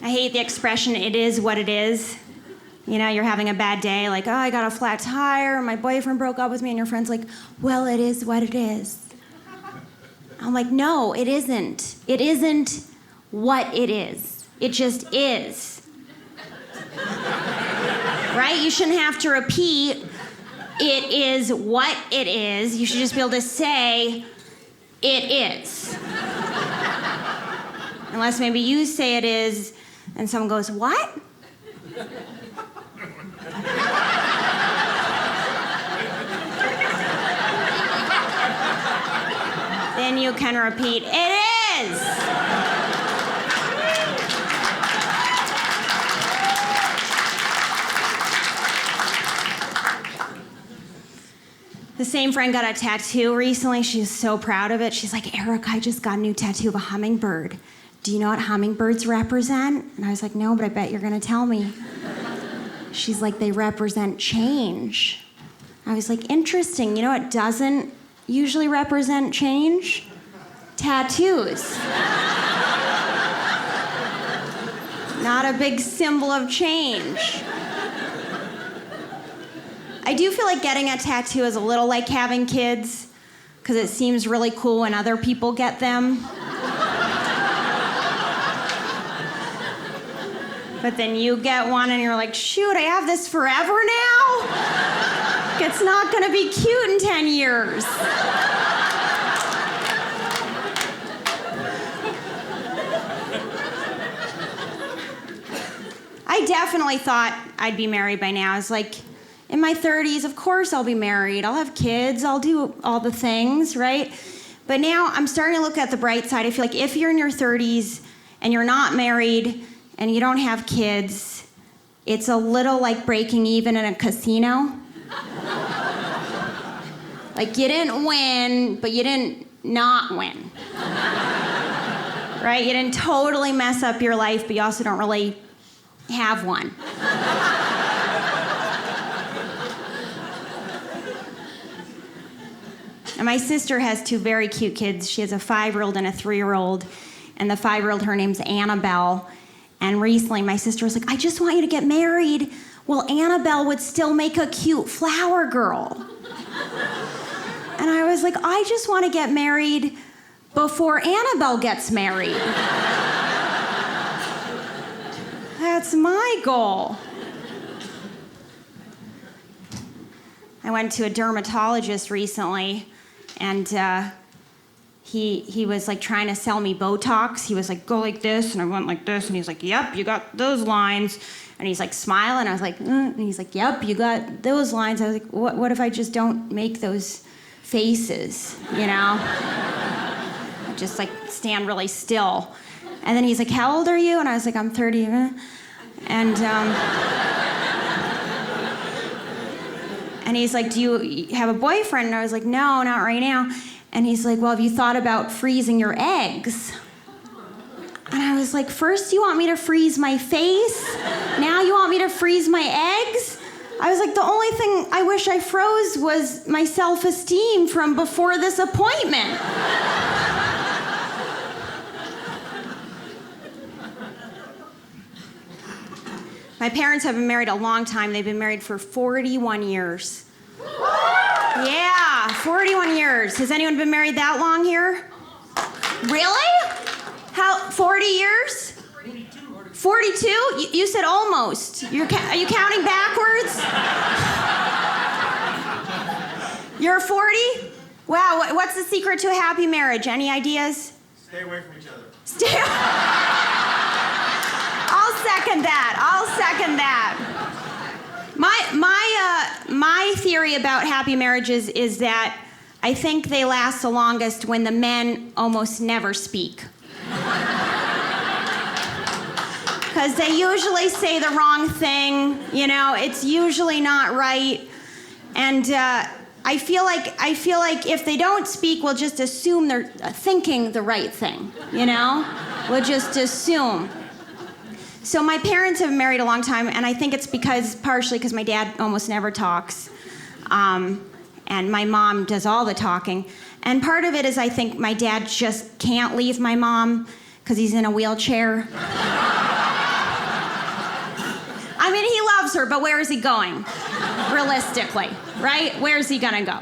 I hate the expression, it is what it is. You know, you're having a bad day, like, oh, I got a flat tire, my boyfriend broke up with me, and your friend's like, well, it is what it is. I'm like, no, it isn't. It isn't what it is. It just is. Right? You shouldn't have to repeat, it is what it is. You should just be able to say, it is. Unless maybe you say it is, and someone goes, what? Then you can repeat, it is. The same friend got a tattoo recently. She's so proud of it. She's like, Erica, I just got a new tattoo of a hummingbird. Do you know what hummingbirds represent? And I was like, no, but I bet you're gonna tell me. She's like, they represent change. I was like, interesting. You know what doesn't usually represent change? Tattoos. Not a big symbol of change. I do feel like getting a tattoo is a little like having kids, because it seems really cool when other people get them. But then you get one and you're like, shoot, I have this forever now? It's not gonna be cute in 10 years. I definitely thought I'd be married by now. I was like, in my 30s, of course I'll be married. I'll have kids, I'll do all the things, right? But now I'm starting to look at the bright side. I feel like if you're in your 30s and you're not married and you don't have kids, it's a little like breaking even in a casino. Like you didn't win, but you didn't not win. Right? You didn't totally mess up your life, but you also don't really have one. And my sister has two very cute kids. She has a 5-year-old and a 3-year-old. And the 5-year-old, her name's Annabelle. And recently my sister was like, I just want you to get married. Well, Annabelle would still make a cute flower girl. And I was like, I just want to get married before Annabelle gets married. That's my goal. I went to a dermatologist recently, and he was like trying to sell me Botox. He was like, go like this, and I went like this, and he's like, yep, you got those lines. And he's like smiling. I was like, and he's like, yep, you got those lines. I was like, what if I just don't make those faces, you know? I just like stand really still. And then he's like, how old are you? And I was like, I'm 30. And he's like, do you have a boyfriend? And I was like, no, not right now. And he's like, well, have you thought about freezing your eggs? And I was like, first you want me to freeze my face? Now you want me to freeze my eggs? I was like, the only thing I wish I froze was my self-esteem from before this appointment. My parents have been married a long time. They've been married for 41 years. Yeah, 41 years. Has anyone been married that long here? Really? How, 40 years? 42? You said almost. Are you counting backwards? You're 40? Wow, what's the secret to a happy marriage? Any ideas? Stay away from each other. I'll second that. My theory about happy marriages is that I think they last the longest when the men almost never speak. Because they usually say the wrong thing, you know, it's usually not right. And I feel like if they don't speak, we'll just assume they're thinking the right thing, you know? We'll just assume. So my parents have been married a long time, and I think it's partially because my dad almost never talks, and my mom does all the talking. And part of it is I think my dad just can't leave my mom because he's in a wheelchair. loves her, but where is he going? Realistically, right? Where is he gonna go?